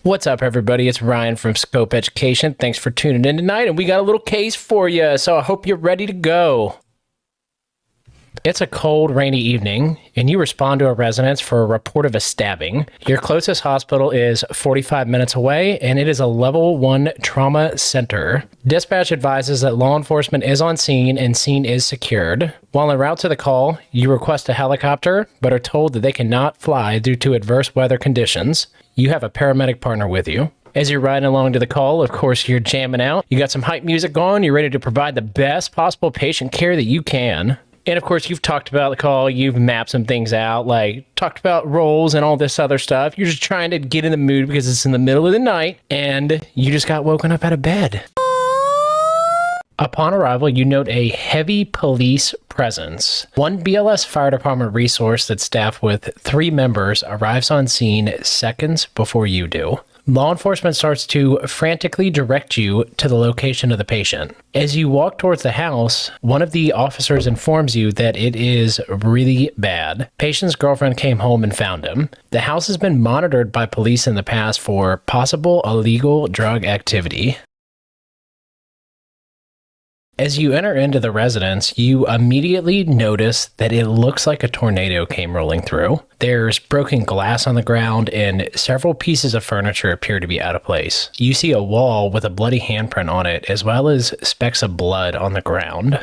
What's up, everybody? It's Ryan from Scope Education. Thanks for tuning in tonight, and we got a little case for you, so I hope you're ready to go. It's a cold, rainy evening, and you respond to a residence for a report of a stabbing. Your closest hospital is 45 minutes away, and it is a level 1 trauma center. Dispatch advises that law enforcement is on scene and scene is secured. While en route to the call, you request a helicopter, but are told that they cannot fly due to adverse weather conditions. You have a paramedic partner with you. As you're riding along to the call, of course, you're jamming out. You got some hype music going. You're ready to provide the best possible patient care that you can. And of course, you've talked about the call. You've mapped some things out, like talked about roles and all this other stuff. You're just trying to get in the mood because it's in the middle of the night and you just got woken up out of bed. Upon arrival, you note a heavy police presence. One BLS Fire Department resource that's staffed with 3 members arrives on scene seconds before you do. Law enforcement starts to frantically direct you to the location of the patient. As you walk towards the house, one of the officers informs you that it is really bad. Patient's girlfriend came home and found him. The house has been monitored by police in the past for possible illegal drug activity. As you enter into the residence, you immediately notice that it looks like a tornado came rolling through. There's broken glass on the ground and several pieces of furniture appear to be out of place. You see a wall with a bloody handprint on it, as well as specks of blood on the ground.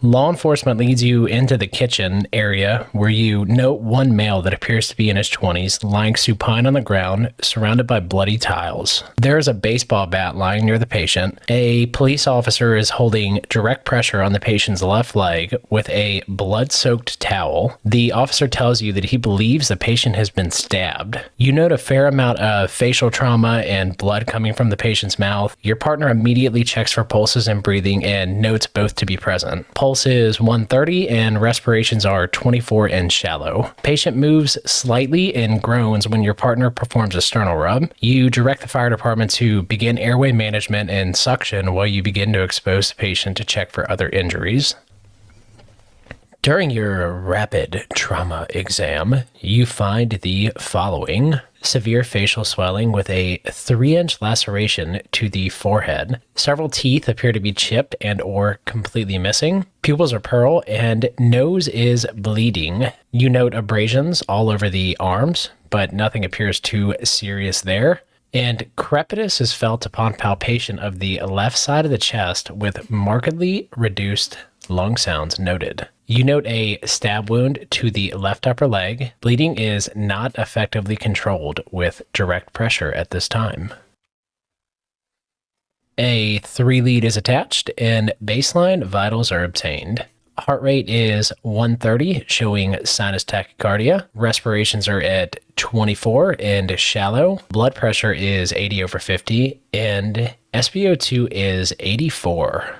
Law enforcement leads you into the kitchen area where you note one male that appears to be in his 20s lying supine on the ground, surrounded by bloody tiles. There is a baseball bat lying near the patient. A police officer is holding direct pressure on the patient's left leg with a blood-soaked towel. The officer tells you that he believes the patient has been stabbed. You note a fair amount of facial trauma and blood coming from the patient's mouth. Your partner immediately checks for pulses and breathing and notes both to be present. Pulse is 130 and respirations are 24 and shallow. Patient moves slightly and groans when your partner performs a sternal rub. You direct the fire department to begin airway management and suction while you begin to expose the patient to check for other injuries. During your rapid trauma exam, you find the following: severe facial swelling with a 3-inch laceration to the forehead. Several teeth appear to be chipped and or completely missing. Pupils are pearl and nose is bleeding. You note abrasions all over the arms, but nothing appears too serious there. And crepitus is felt upon palpation of the left side of the chest with markedly reduced lung sounds noted. You note a stab wound to the left upper leg. Bleeding is not effectively controlled with direct pressure at this time. A 3-lead is attached and baseline vitals are obtained. Heart rate is 130, showing sinus tachycardia. Respirations are at 24 and shallow. Blood pressure is 80/50 and SpO2 is 84.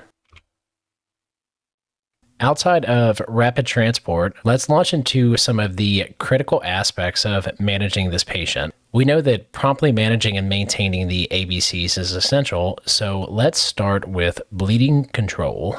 Outside of rapid transport, let's launch into some of the critical aspects of managing this patient. We know that promptly managing and maintaining the ABCs is essential, so let's start with bleeding control.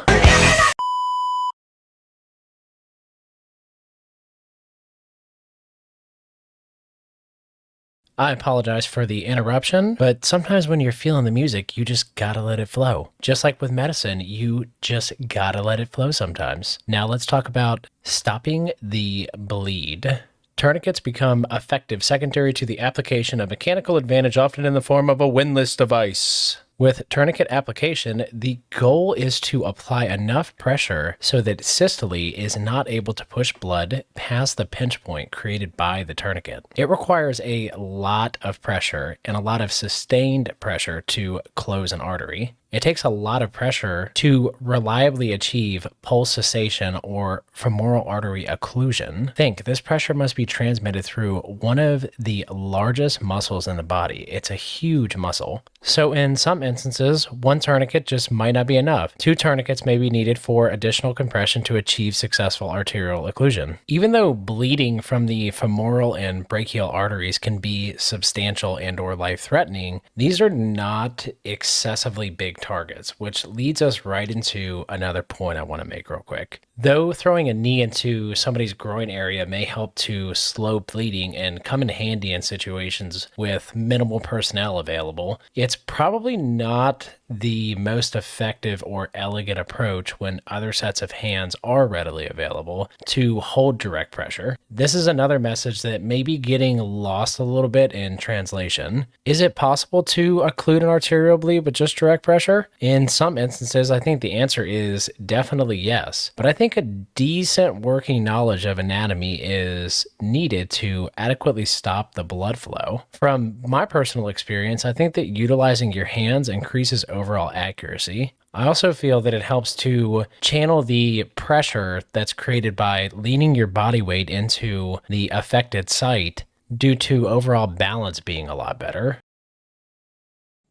I apologize for the interruption, but sometimes when you're feeling the music, you just gotta let it flow. Just like with medicine, you just gotta let it flow sometimes. Now let's talk about stopping the bleed. Tourniquets become effective secondary to the application of mechanical advantage, often in the form of a windlass device. With tourniquet application, the goal is to apply enough pressure so that systole is not able to push blood past the pinch point created by the tourniquet. It requires a lot of pressure and a lot of sustained pressure to close an artery. It takes a lot of pressure to reliably achieve pulse cessation or femoral artery occlusion. Think, this pressure must be transmitted through one of the largest muscles in the body. It's a huge muscle. So in some instances, one tourniquet just might not be enough. 2 tourniquets may be needed for additional compression to achieve successful arterial occlusion. Even though bleeding from the femoral and brachial arteries can be substantial and or life-threatening, these are not excessively big targets, which leads us right into another point I want to make real quick. Though throwing a knee into somebody's groin area may help to slow bleeding and come in handy in situations with minimal personnel available, it's probably not the most effective or elegant approach when other sets of hands are readily available to hold direct pressure. This is another message that may be getting lost a little bit in translation. Is it possible to occlude an arterial bleed with just direct pressure? In some instances, I think the answer is definitely yes, but I think a decent working knowledge of anatomy is needed to adequately stop the blood flow. From my personal experience, I think that utilizing your hands increases overall accuracy. I also feel that it helps to channel the pressure that's created by leaning your body weight into the affected site due to overall balance being a lot better.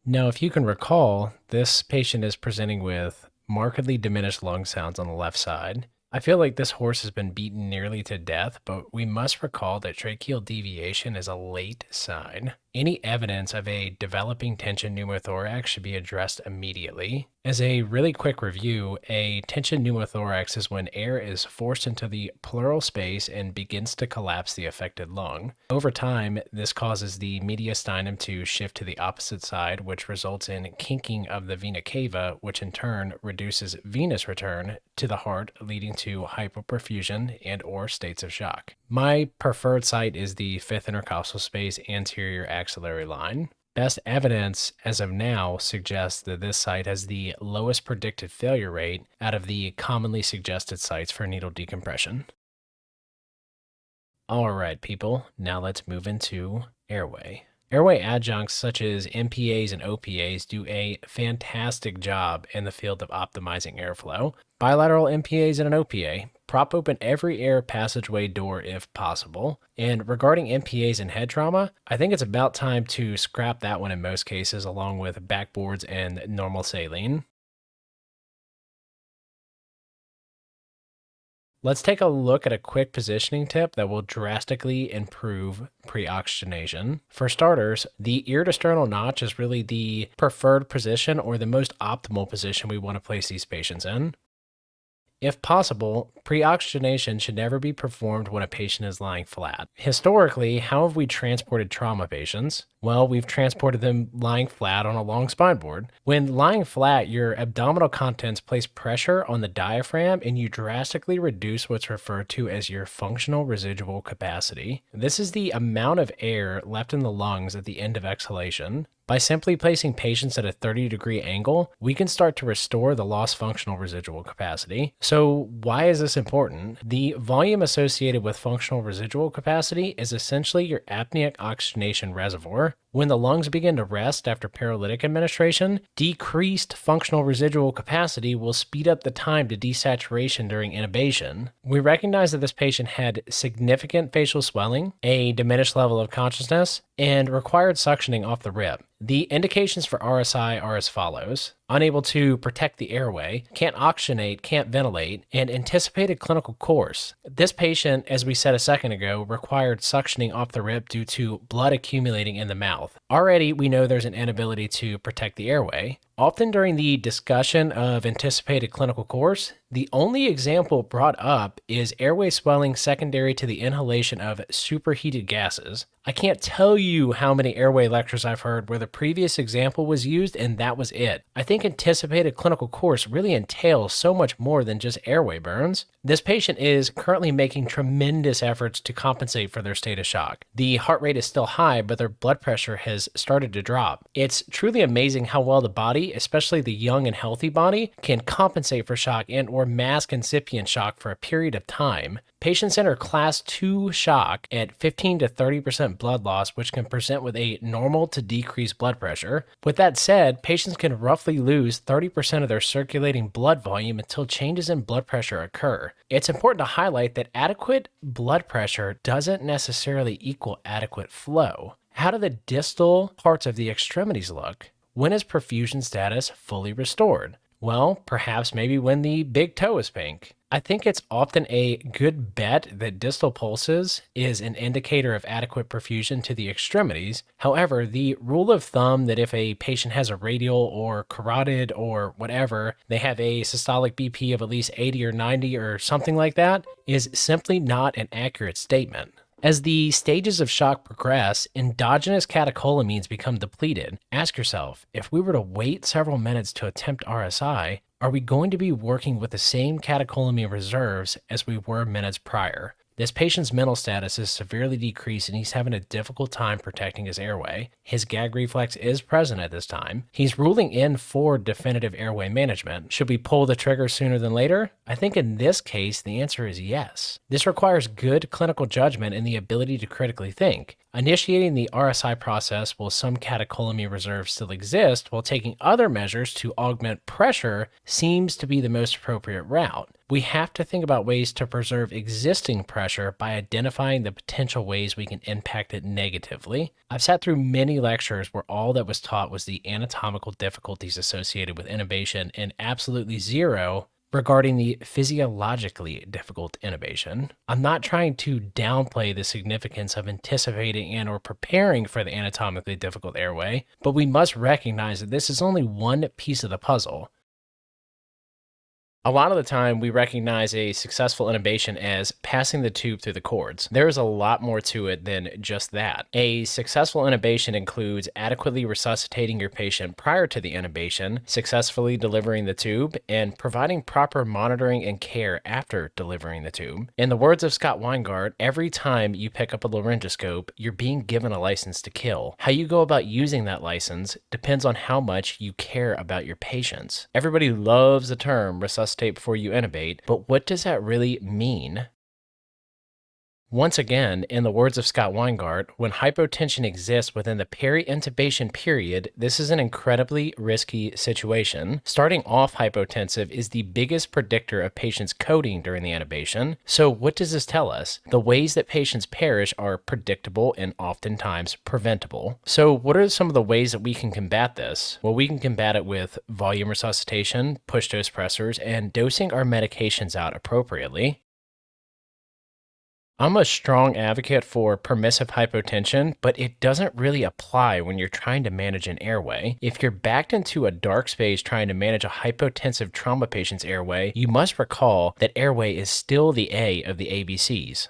Now, if you can recall, this patient is presenting with markedly diminished lung sounds on the left side. I feel like this horse has been beaten nearly to death, but we must recall that tracheal deviation is a late sign. Any evidence of a developing tension pneumothorax should be addressed immediately. As a really quick review, a tension pneumothorax is when air is forced into the pleural space and begins to collapse the affected lung. Over time, this causes the mediastinum to shift to the opposite side, which results in kinking of the vena cava, which in turn reduces venous return to the heart, leading to hypoperfusion and or states of shock. My preferred site is the fifth intercostal space anterior axillary line. Best evidence as of now suggests that this site has the lowest predicted failure rate out of the commonly suggested sites for needle decompression. All right, people, now let's move into airway. Airway adjuncts such as MPAs and OPAs do a fantastic job in the field of optimizing airflow. Bilateral MPAs and an OPA prop open every air passageway door if possible. And regarding MPAs and head trauma, I think it's about time to scrap that one in most cases, along with backboards and normal saline. Let's take a look at a quick positioning tip that will drastically improve pre-oxygenation. For starters, the ear to sternal notch is really the preferred position or the most optimal position we want to place these patients in. If possible, pre-oxygenation should never be performed when a patient is lying flat. Historically, how have we transported trauma patients? Well, we've transported them lying flat on a long spine board. When lying flat, your abdominal contents place pressure on the diaphragm and you drastically reduce what's referred to as your functional residual capacity. This is the amount of air left in the lungs at the end of exhalation. By simply placing patients at a 30-degree angle, we can start to restore the lost functional residual capacity. So why is this important? The volume associated with functional residual capacity is essentially your apneic oxygenation reservoir. When the lungs begin to rest after paralytic administration, decreased functional residual capacity will speed up the time to desaturation during intubation. We recognize that this patient had significant facial swelling, a diminished level of consciousness, and required suctioning off the rib. The indications for RSI are as follows: unable to protect the airway, can't oxygenate, can't ventilate, and anticipated clinical course. This patient, as we said a second ago, required suctioning off the rib due to blood accumulating in the mouth. Already, we know there's an inability to protect the airway. Often during the discussion of anticipated clinical course, the only example brought up is airway swelling secondary to the inhalation of superheated gases. I can't tell you how many airway lectures I've heard where the previous example was used and that was it. I think anticipated clinical course really entails so much more than just airway burns. This patient is currently making tremendous efforts to compensate for their state of shock. The heart rate is still high, but their blood pressure has started to drop. It's truly amazing how well the body, especially the young and healthy body, can compensate for shock and or mask incipient shock for a period of time. Patients enter class 2 shock at 15 to 30% blood loss, which can present with a normal to decreased blood pressure. With that said, patients can roughly lose 30% of their circulating blood volume until changes in blood pressure occur. It's important to highlight that adequate blood pressure doesn't necessarily equal adequate flow. How do the distal parts of the extremities look? When is perfusion status fully restored? Well, perhaps maybe when the big toe is pink. I think it's often a good bet that distal pulses is an indicator of adequate perfusion to the extremities. However, the rule of thumb that if a patient has a radial or carotid or whatever, they have a systolic BP of at least 80 or 90 or something like that is simply not an accurate statement. As the stages of shock progress, endogenous catecholamines become depleted. Ask yourself, if we were to wait several minutes to attempt RSI, are we going to be working with the same catecholamine reserves as we were minutes prior? This patient's mental status is severely decreased and he's having a difficult time protecting his airway. His gag reflex is present at this time. He's ruling in for definitive airway management. Should we pull the trigger sooner than later? I think in this case, the answer is yes. This requires good clinical judgment and the ability to critically think. Initiating the RSI process while some catecholamine reserves still exist while taking other measures to augment pressure seems to be the most appropriate route. We have to think about ways to preserve existing pressure by identifying the potential ways we can impact it negatively. I've sat through many lectures where all that was taught was the anatomical difficulties associated with intubation and absolutely zero regarding the physiologically difficult intubation. I'm not trying to downplay the significance of anticipating and or preparing for the anatomically difficult airway, but we must recognize that this is only one piece of the puzzle. A lot of the time, we recognize a successful intubation as passing the tube through the cords. There is a lot more to it than just that. A successful intubation includes adequately resuscitating your patient prior to the intubation, successfully delivering the tube, and providing proper monitoring and care after delivering the tube. In the words of Scott Weingart, every time you pick up a laryngoscope, you're being given a license to kill. How you go about using that license depends on how much you care about your patients. Everybody loves the term resuscitate before you intubate, but what does that really mean? Once again, in the words of Scott Weingart, when hypotension exists within the peri-intubation period, this is an incredibly risky situation. Starting off hypotensive is the biggest predictor of patients coding during the intubation. So what does this tell us? The ways that patients perish are predictable and oftentimes preventable. So what are some of the ways that we can combat this? Well, we can combat it with volume resuscitation, push dose pressors, and dosing our medications out appropriately. I'm a strong advocate for permissive hypotension, but it doesn't really apply when you're trying to manage an airway. If you're backed into a dark space trying to manage a hypotensive trauma patient's airway, you must recall that airway is still the A of the ABCs.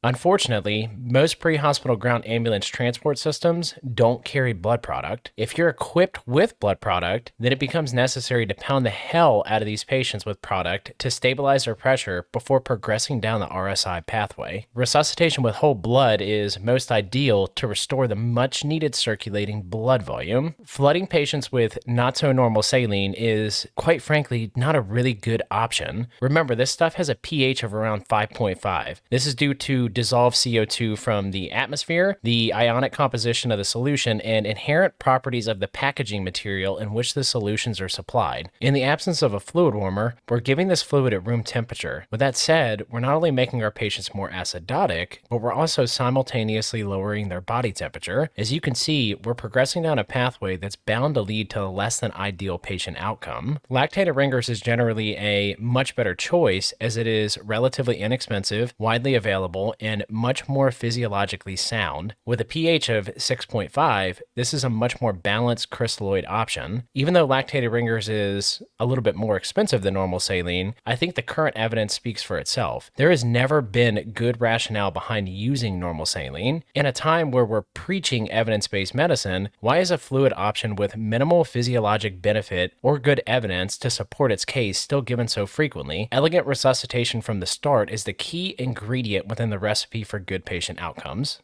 Unfortunately, most pre-hospital ground ambulance transport systems don't carry blood product. If you're equipped with blood product, then it becomes necessary to pound the hell out of these patients with product to stabilize their pressure before progressing down the RSI pathway. Resuscitation with whole blood is most ideal to restore the much-needed circulating blood volume. Flooding patients with not-so-normal saline is, quite frankly, not a really good option. Remember, this stuff has a pH of around 5.5. This is due to dissolved CO2 from the atmosphere, the ionic composition of the solution, and inherent properties of the packaging material in which the solutions are supplied. In the absence of a fluid warmer, we're giving this fluid at room temperature. With that said, we're not only making our patients more acidotic, but we're also simultaneously lowering their body temperature. As you can see, we're progressing down a pathway that's bound to lead to a less than ideal patient outcome. Lactated ringers is generally a much better choice as it is relatively inexpensive, widely available, and much more physiologically sound. With a pH of 6.5, this is a much more balanced crystalloid option. Even though lactated ringers is a little bit more expensive than normal saline, I think the current evidence speaks for itself. There has never been good rationale behind using normal saline. In a time where we're preaching evidence-based medicine, why is a fluid option with minimal physiologic benefit or good evidence to support its case still given so frequently? Elegant resuscitation from the start is the key ingredient within the recipe for good patient outcomes.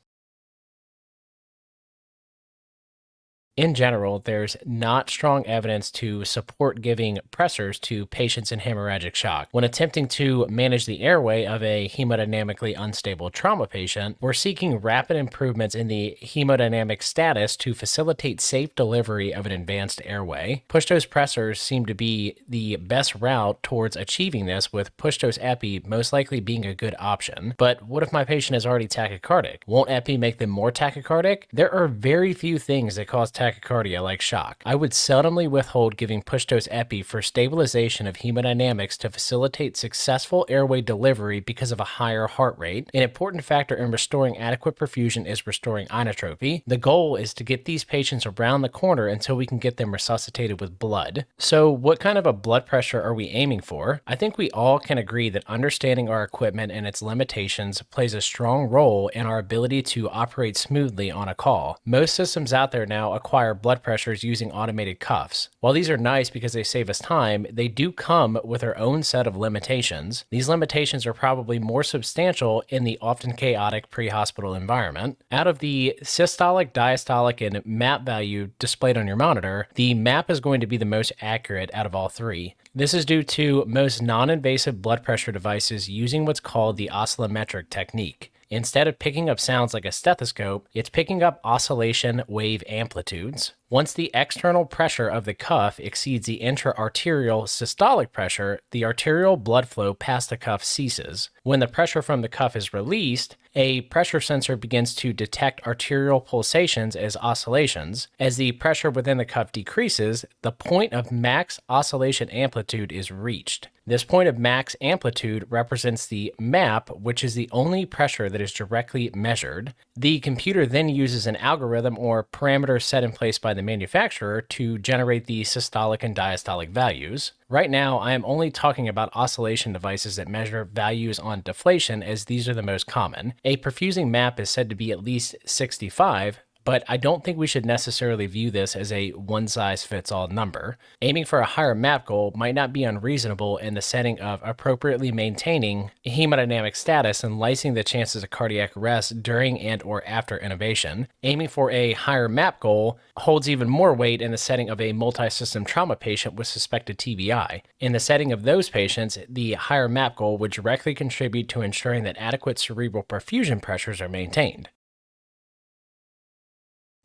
In general, there's not strong evidence to support giving pressors to patients in hemorrhagic shock. When attempting to manage the airway of a hemodynamically unstable trauma patient, we're seeking rapid improvements in the hemodynamic status to facilitate safe delivery of an advanced airway. Push-dose pressors seem to be the best route towards achieving this, with push-dose epi most likely being a good option. But what if my patient is already tachycardic? Won't epi make them more tachycardic? There are very few things that cause tachycardia like shock. I would seldomly withhold giving push-dose epi for stabilization of hemodynamics to facilitate successful airway delivery because of a higher heart rate. An important factor in restoring adequate perfusion is restoring inotropy. The goal is to get these patients around the corner until we can get them resuscitated with blood. So what kind of a blood pressure are we aiming for? I think we all can agree that understanding our equipment and its limitations plays a strong role in our ability to operate smoothly on a call. Most systems out there now acquire blood pressures using automated cuffs. While these are nice because they save us time, they do come with their own set of limitations. These limitations are probably more substantial in the often chaotic pre-hospital environment. Out of the systolic, diastolic, and MAP value displayed on your monitor, the MAP is going to be the most accurate out of all three. This is due to most non-invasive blood pressure devices using what's called the oscillometric technique. Instead of picking up sounds like a stethoscope, it's picking up oscillation wave amplitudes. Once the external pressure of the cuff exceeds the intra-arterial systolic pressure, the arterial blood flow past the cuff ceases. When the pressure from the cuff is released, a pressure sensor begins to detect arterial pulsations as oscillations. As the pressure within the cuff decreases, the point of max oscillation amplitude is reached. This point of max amplitude represents the MAP, which is the only pressure that is directly measured. The computer then uses an algorithm or parameter set in place by the manufacturer to generate the systolic and diastolic values. Right now, I am only talking about oscillation devices that measure values on deflation, as these are the most common. A perfusing MAP is said to be at least 65, but I don't think we should necessarily view this as a one-size-fits-all number. Aiming for a higher MAP goal might not be unreasonable in the setting of appropriately maintaining hemodynamic status and lessening the chances of cardiac arrest during and or after intubation. Aiming for a higher MAP goal holds even more weight in the setting of a multi-system trauma patient with suspected TBI. In the setting of those patients, the higher MAP goal would directly contribute to ensuring that adequate cerebral perfusion pressures are maintained.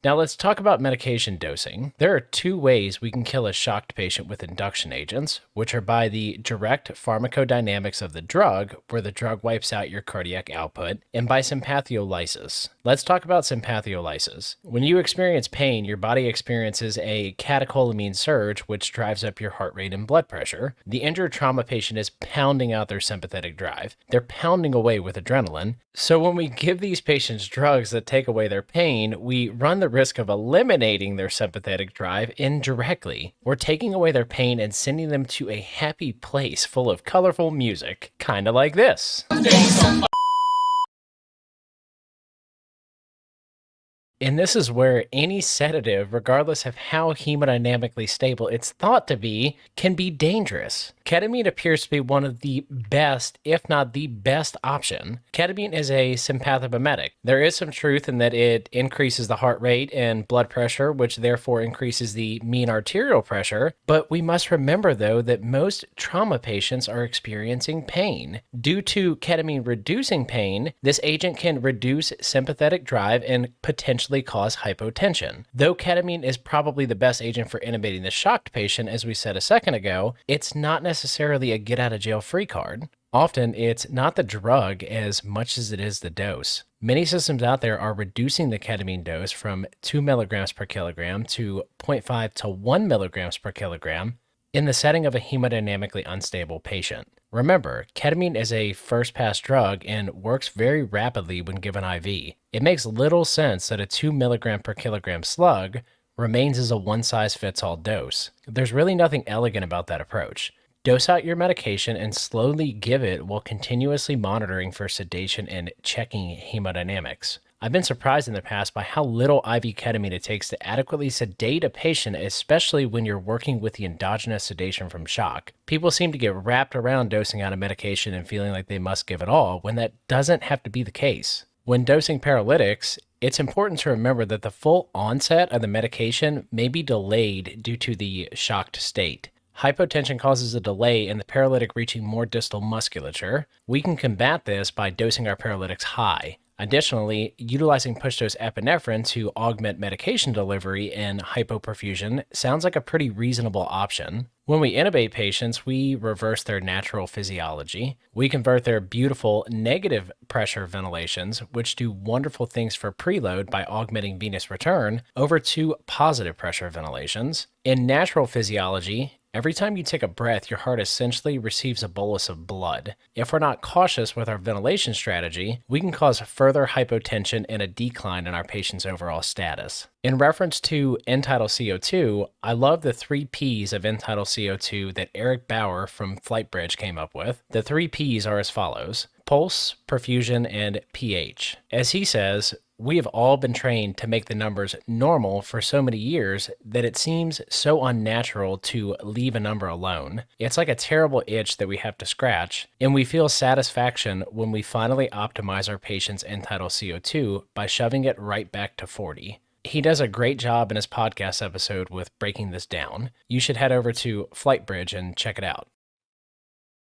Now let's talk about medication dosing. There are two ways we can kill a shocked patient with induction agents, which are by the direct pharmacodynamics of the drug, where the drug wipes out your cardiac output, and by sympathiolysis. Let's talk about sympathiolysis. When you experience pain, your body experiences a catecholamine surge, which drives up your heart rate and blood pressure. The injured trauma patient is pounding out their sympathetic drive. They're pounding away with adrenaline. So when we give these patients drugs that take away their pain, we run the risk of eliminating their sympathetic drive indirectly. We're taking away their pain and sending them to a happy place full of colorful music, kind of like this. And this is where any sedative, regardless of how hemodynamically stable it's thought to be, can be dangerous. Ketamine appears to be one of the best, if not the best option. Ketamine is a sympathomimetic. There is some truth in that it increases the heart rate and blood pressure, which therefore increases the mean arterial pressure. But we must remember, though, that most trauma patients are experiencing pain. Due to ketamine reducing pain, this agent can reduce sympathetic drive and potentially cause hypotension. Though ketamine is probably the best agent for intubating the shocked patient, as we said a second ago, it's not necessarily a get-out-of-jail-free card. Often, it's not the drug as much as it is the dose. Many systems out there are reducing the ketamine dose from 2 milligrams per kilogram to 0.5 to 1 milligrams per kilogram in the setting of a hemodynamically unstable patient. Remember, ketamine is a first-pass drug and works very rapidly when given IV. It makes little sense that a 2 milligram per kilogram slug remains as a one-size-fits-all dose. There's really nothing elegant about that approach. Dose out your medication and slowly give it while continuously monitoring for sedation and checking hemodynamics. I've been surprised in the past by how little IV ketamine it takes to adequately sedate a patient, especially when you're working with the endogenous sedation from shock. People seem to get wrapped around dosing out a medication and feeling like they must give it all, when that doesn't have to be the case. When dosing paralytics, it's important to remember that the full onset of the medication may be delayed due to the shocked state. Hypotension causes a delay in the paralytic reaching more distal musculature. We can combat this by dosing our paralytics high. Additionally, utilizing push-dose epinephrine to augment medication delivery in hypoperfusion sounds like a pretty reasonable option. When we intubate patients, we reverse their natural physiology. We convert their beautiful negative pressure ventilations, which do wonderful things for preload by augmenting venous return, over to positive pressure ventilations. In natural physiology, every time you take a breath, your heart essentially receives a bolus of blood. If we're not cautious with our ventilation strategy, we can cause further hypotension and a decline in our patient's overall status. In reference to end-tidal CO2, I love the 3 Ps of end-tidal CO2 that Eric Bauer from FlightBridge came up with. The 3 Ps are as follows: pulse, perfusion, and pH. As he says, we have all been trained to make the numbers normal for so many years that it seems so unnatural to leave a number alone. It's like a terrible itch that we have to scratch, and we feel satisfaction when we finally optimize our patient's end-tidal CO2 by shoving it right back to 40. He does a great job in his podcast episode with breaking this down. You should head over to FlightBridge and check it out.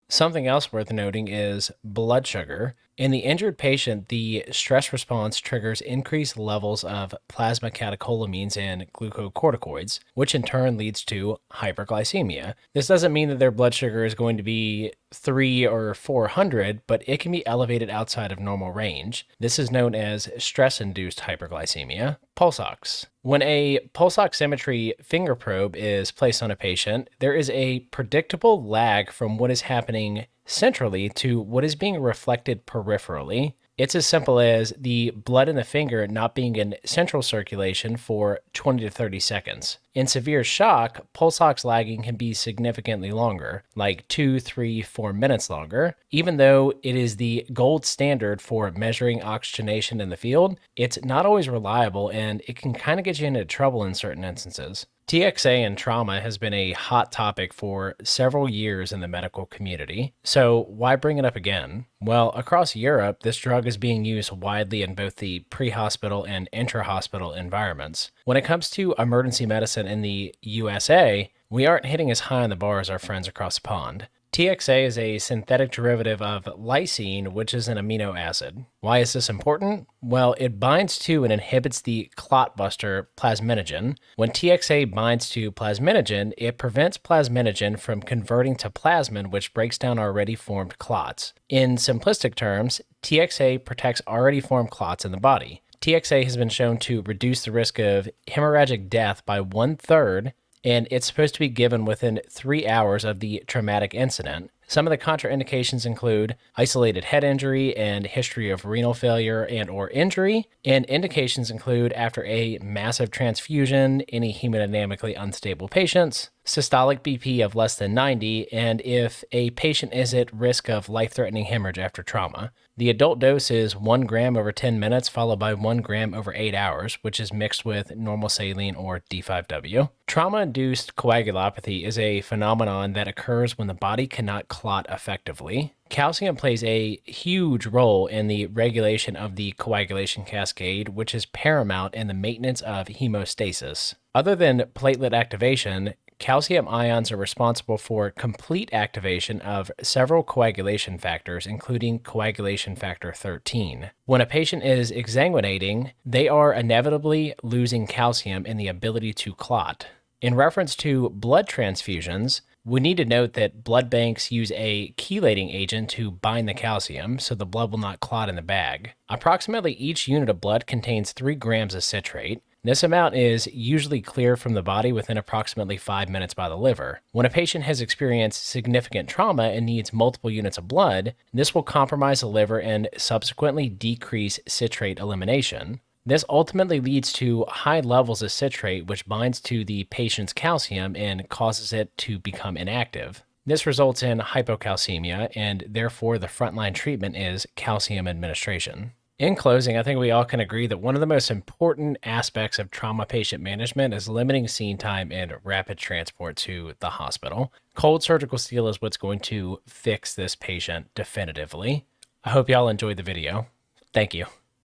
Something else worth noting is blood sugar. In the injured patient, the stress response triggers increased levels of plasma catecholamines and glucocorticoids, which in turn leads to hyperglycemia. This doesn't mean that their blood sugar is going to be 300 or 400, but it can be elevated outside of normal range. This is known as stress-induced hyperglycemia. Pulse ox. When a pulse oximetry finger probe is placed on a patient, there is a predictable lag from what is happening centrally to what is being reflected peripherally. It's as simple as the blood in the finger not being in central circulation for 20 to 30 seconds. In severe shock, pulse ox lagging can be significantly longer, like 2, 3, 4 minutes longer. Even though it is the gold standard for measuring oxygenation in the field, it's not always reliable and it can kind of get you into trouble in certain instances. TXA and trauma has been a hot topic for several years in the medical community, so why bring it up again? Well, across Europe, this drug is being used widely in both the pre-hospital and intra-hospital environments. When it comes to emergency medicine in the USA, we aren't hitting as high on the bar as our friends across the pond. TXA is a synthetic derivative of lysine, which is an amino acid. Why is this important? Well, it binds to and inhibits the clot buster plasminogen. When TXA binds to plasminogen, it prevents plasminogen from converting to plasmin, which breaks down already formed clots. In simplistic terms, TXA protects already formed clots in the body. TXA has been shown to reduce the risk of hemorrhagic death by 1/3, and it's supposed to be given within 3 hours of the traumatic incident. Some of the contraindications include isolated head injury and history of renal failure and or injury, and indications include after a massive transfusion, any hemodynamically unstable patients, systolic BP of less than 90, and if a patient is at risk of life-threatening hemorrhage after trauma. The adult dose is 1 gram over 10 minutes followed by 1 gram over 8 hours, which is mixed with normal saline or D5W. Trauma-induced coagulopathy is a phenomenon that occurs when the body cannot clot effectively. Calcium plays a huge role in the regulation of the coagulation cascade, which is paramount in the maintenance of hemostasis. Other than platelet activation, calcium ions are responsible for complete activation of several coagulation factors, including coagulation factor 13. When a patient is exsanguinating, they are inevitably losing calcium in the ability to clot. In reference to blood transfusions, we need to note that blood banks use a chelating agent to bind the calcium so the blood will not clot in the bag. Approximately each unit of blood contains 3 grams of citrate. This amount is usually cleared from the body within approximately 5 minutes by the liver. When a patient has experienced significant trauma and needs multiple units of blood, this will compromise the liver and subsequently decrease citrate elimination. This ultimately leads to high levels of citrate, which binds to the patient's calcium and causes it to become inactive. This results in hypocalcemia, and therefore the frontline treatment is calcium administration. In closing, I think we all can agree that one of the most important aspects of trauma patient management is limiting scene time and rapid transport to the hospital. Cold surgical steel is what's going to fix this patient definitively. I hope y'all enjoyed the video. Thank you.